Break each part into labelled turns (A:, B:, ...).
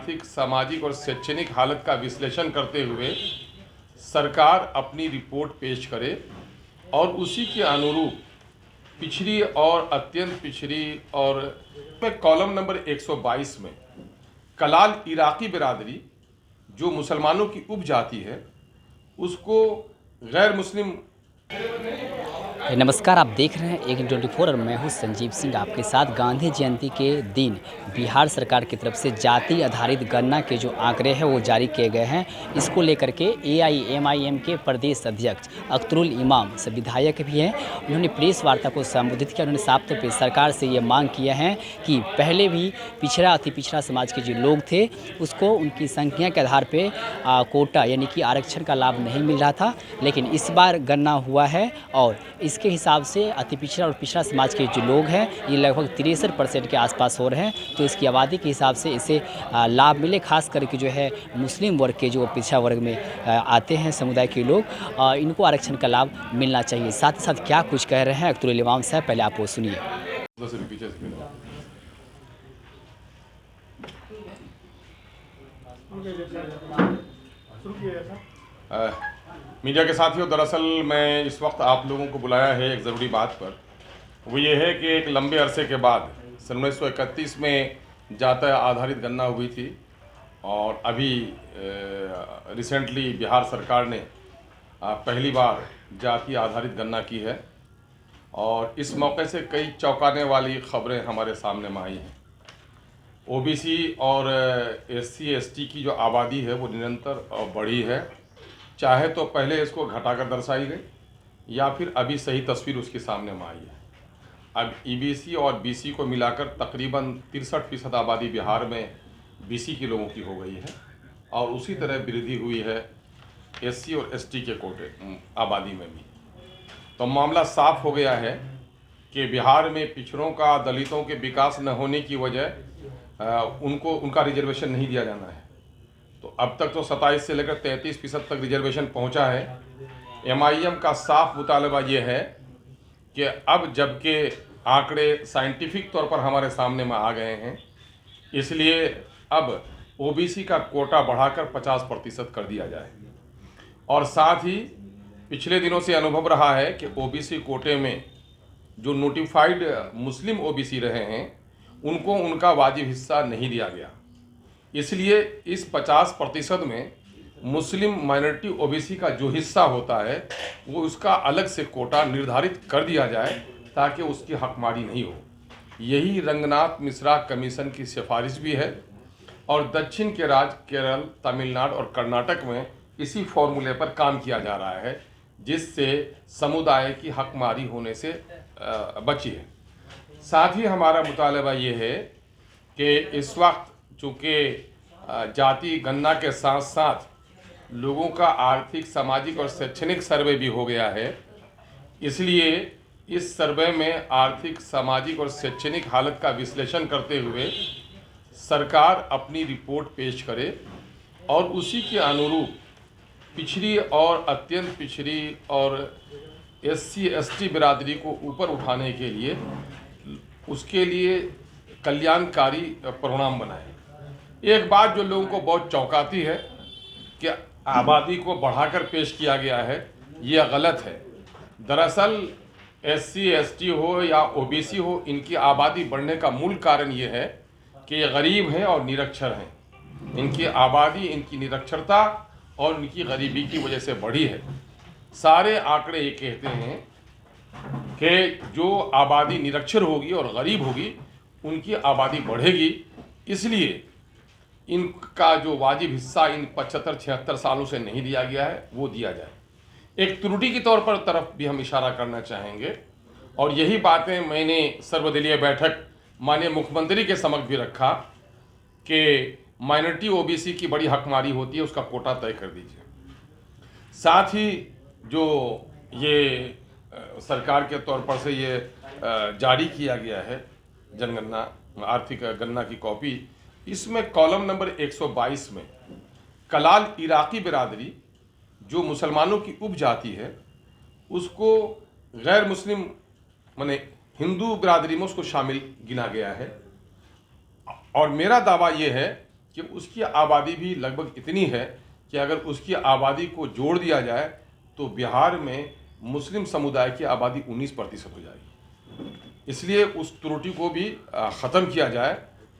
A: आर्थिक, सामाजिक और शैक्षणिक हालत का विश्लेषण करते हुए सरकार अपनी रिपोर्ट पेश करे और उसी के अनुरूप पिछड़ी और अत्यंत पिछड़ी और कॉलम नंबर 122 में कलाल इराकी बिरादरी जो मुसलमानों की उपजाति है उसको गैर मुस्लिम।
B: नमस्कार, आप देख रहे हैं 1824 और मैं हूं संजीव सिंह आपके साथ। गांधी जयंती के दिन बिहार सरकार की तरफ से जाति आधारित गणना के जो आंकड़े हैं वो जारी किए गए हैं। इसको लेकर के AIMIM के प्रदेश अध्यक्ष अख्तरुल इमाम से विधायक भी हैं, उन्होंने प्रेस वार्ता को संबोधित किया। उन्होंने साफ तौर पर सरकार से ये मांग किया है कि पहले भी पिछड़ा अति पिछड़ा समाज के जो लोग थे उसको उनकी संख्या के आधार पर कोटा यानी कि आरक्षण का लाभ नहीं मिल रहा था, लेकिन इस बार गणना हुआ है और इसके हिसाब से अति पिछड़ा और पिछड़ा समाज के जो लोग हैं ये लगभग 63% के आसपास हो रहे हैं। तो इसकी आबादी के हिसाब से इसे लाभ मिले, खास करके जो है मुस्लिम वर्ग के जो पिछड़ा वर्ग में आते हैं समुदाय के लोग, इनको आरक्षण का लाभ मिलना चाहिए। साथ ही साथ क्या कुछ कह रहे हैं अख्तरुल इमाम साहब, पहले आप वो सुनिए।
A: मीडिया के साथियों, दरअसल मैं इस वक्त आप लोगों को बुलाया है एक ज़रूरी बात पर। वो ये है कि एक लंबे अरसे के बाद सन 1931 में जाति आधारित गणना हुई थी और अभी रिसेंटली बिहार सरकार ने पहली बार जाति आधारित गणना की है और इस मौके से कई चौंकाने वाली खबरें हमारे सामने में आई हैं। OBC और SC ST की जो आबादी है वो निरंतर बढ़ी है, चाहे तो पहले इसको घटाकर दर्शाई गई या फिर अभी सही तस्वीर उसके सामने में आई है। अब EBC और BC को मिलाकर तकरीबन 63% आबादी बिहार में BC के लोगों की हो गई है और उसी तरह वृद्धि हुई है SC और ST के कोटे आबादी में भी। तो मामला साफ हो गया है कि बिहार में पिछड़ों का, दलितों के विकास न होने की वजह उनको उनका रिजर्वेशन नहीं दिया जाना है। तो अब तक तो 27 से लेकर 33% तक रिजर्वेशन पहुंचा है। MIM का साफ मुतालबा ये है कि अब जबकि आंकड़े साइंटिफिक तौर पर हमारे सामने में आ गए हैं, इसलिए अब OBC का कोटा बढ़ाकर 50% कर दिया जाए और साथ ही पिछले दिनों से अनुभव रहा है कि OBC कोटे में जो नोटिफाइड मुस्लिम OBC रहे हैं उनको उनका वाजिब हिस्सा नहीं दिया गया। इसलिए इस 50% में मुस्लिम माइनॉरिटी OBC का जो हिस्सा होता है वो उसका अलग से कोटा निर्धारित कर दिया जाए ताकि उसकी हकमारी नहीं हो। यही रंगनाथ मिश्रा कमीशन की सिफारिश भी है और दक्षिण के राज्य केरल, तमिलनाडु और कर्नाटक में इसी फॉर्मूले पर काम किया जा रहा है, जिससे समुदाय की हकमारी होने से बची है। साथ ही हमारा मुतालबा ये है कि इस वक्त चूँकि जाति गणना के साथ साथ लोगों का आर्थिक, सामाजिक और शैक्षणिक सर्वे भी हो गया है, इसलिए इस सर्वे में आर्थिक, सामाजिक और शैक्षणिक हालत का विश्लेषण करते हुए सरकार अपनी रिपोर्ट पेश करे और उसी के अनुरूप पिछड़ी और अत्यंत पिछड़ी और SC ST बिरादरी को ऊपर उठाने के लिए उसके लिए कल्याणकारी परिणाम बनाए। एक बात जो लोगों को बहुत चौंकाती है कि आबादी को बढ़ाकर पेश किया गया है, यह गलत है। दरअसल SC ST हो या OBC हो, इनकी आबादी बढ़ने का मूल कारण ये है कि ये गरीब हैं और निरक्षर हैं। इनकी आबादी, इनकी निरक्षरता और इनकी गरीबी की वजह से बढ़ी है। सारे आंकड़े ये कहते हैं कि जो आबादी निरक्षर होगी और गरीब होगी उनकी आबादी बढ़ेगी, इसलिए इनका जो वाजिब हिस्सा इन 75-76 सालों से नहीं दिया गया है वो दिया जाए। एक त्रुटि की तौर पर तरफ भी हम इशारा करना चाहेंगे और यही बातें मैंने सर्वदलीय बैठक माननीय मुख्यमंत्री के समक्ष भी रखा कि माइनॉरिटी OBC की बड़ी हकमारी होती है, उसका कोटा तय कर दीजिए। साथ ही जो ये सरकार के तौर पर से ये जारी किया गया है जनगणना, आर्थिक गणना की कॉपी, इसमें कॉलम नंबर 122 में कलाल इराकी बिरादरी जो मुसलमानों की उपजाति है उसको गैर मुस्लिम माने हिंदू बिरादरी में उसको शामिल गिना गया है। और मेरा दावा ये है कि उसकी आबादी भी लगभग इतनी है कि अगर उसकी आबादी को जोड़ दिया जाए तो बिहार में मुस्लिम समुदाय की आबादी 19% हो जाएगी। इसलिए उस त्रुटि को भी ख़त्म किया जाए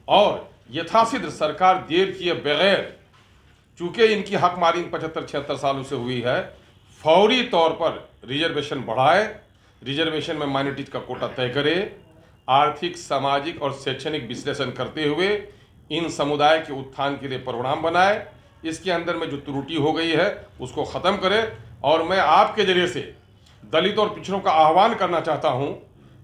A: और यथासिद्ध सरकार देर किए बगैर, चूँकि इनकी हकमारी 75-76 सालों से हुई है, फौरी तौर पर रिजर्वेशन बढ़ाए, रिजर्वेशन में माइनॉरिटीज का कोटा तय करे, आर्थिक, सामाजिक और शैक्षणिक विश्लेषण करते हुए इन समुदाय के उत्थान के लिए प्रोग्राम बनाए, इसके अंदर में जो त्रुटि हो गई है उसको ख़त्म करे। और मैं आपके जरिए से दलित और पिछड़ों का आह्वान करना चाहता हूं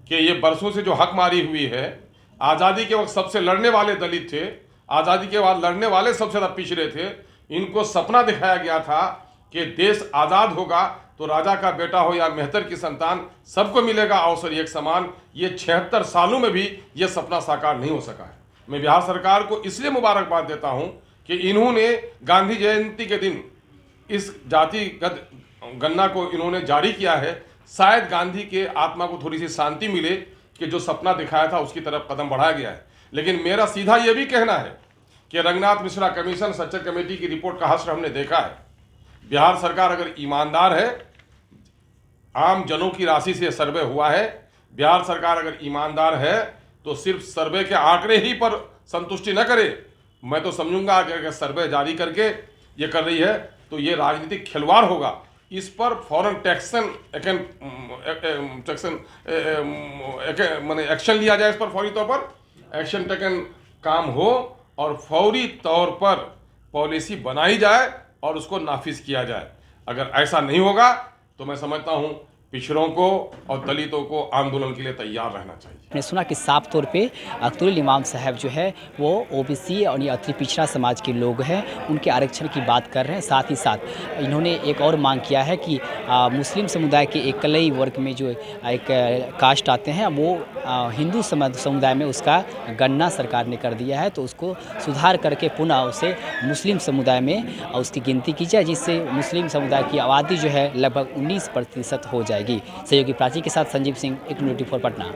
A: कि ये बरसों से जो हकमारी हुई है, आज़ादी के वक्त सबसे लड़ने वाले दलित थे, आज़ादी के बाद लड़ने वाले सबसे ज़्यादा पिछड़े थे। इनको सपना दिखाया गया था कि देश आज़ाद होगा तो राजा का बेटा हो या मेहतर की संतान, सबको मिलेगा अवसर एक समान। ये 76 सालों में भी ये सपना साकार नहीं हो सका है। मैं बिहार सरकार को इसलिए मुबारकबाद देता हूं कि इन्होंने गांधी जयंती के दिन इस जातिगत गणना को इन्होंने जारी किया है। शायद गांधी के आत्मा को थोड़ी सी शांति मिले कि जो सपना दिखाया था उसकी तरफ कदम बढ़ाया गया है। लेकिन मेरा सीधा ये भी कहना है कि रंगनाथ मिश्रा कमीशन, सच्चर कमेटी की रिपोर्ट का हश्र हमने देखा है। बिहार सरकार अगर ईमानदार है, आम जनों की राशि से सर्वे हुआ है, बिहार सरकार अगर ईमानदार है तो सिर्फ सर्वे के आंकड़े ही पर संतुष्टि न करे। मैं तो समझूंगा कि अगर सर्वे जारी करके ये कर रही है तो ये राजनीतिक खिलवाड़ होगा। इस पर फौरन एक्शन लिया जाए, इस पर फौरी तौर पर एक्शन टेकन काम हो और फौरी तौर पर पॉलिसी बनाई जाए और उसको नाफिज किया जाए। अगर ऐसा नहीं होगा तो मैं समझता हूं पिछड़ों को और दलितों को आंदोलन के लिए तैयार रहना चाहिए।
B: मैंने सुना कि साफ तौर पे अख्तरुल इमाम साहब जो है वो ओबीसी और ये अति पिछड़ा समाज के लोग हैं, उनके आरक्षण की बात कर रहे हैं। साथ ही साथ इन्होंने एक और मांग किया है कि मुस्लिम समुदाय के एकलई वर्ग में जो एक कास्ट आते हैं वो हिंदू समुदाय में उसका गणना सरकार ने कर दिया है, तो उसको सुधार करके पुनः उसे मुस्लिम समुदाय में उसकी गिनती की जाए, जिससे मुस्लिम समुदाय की आबादी जो है लगभग 19% हो जाएगी। सहयोगी प्राची के साथ संजीव सिंह, एक 24 पटना।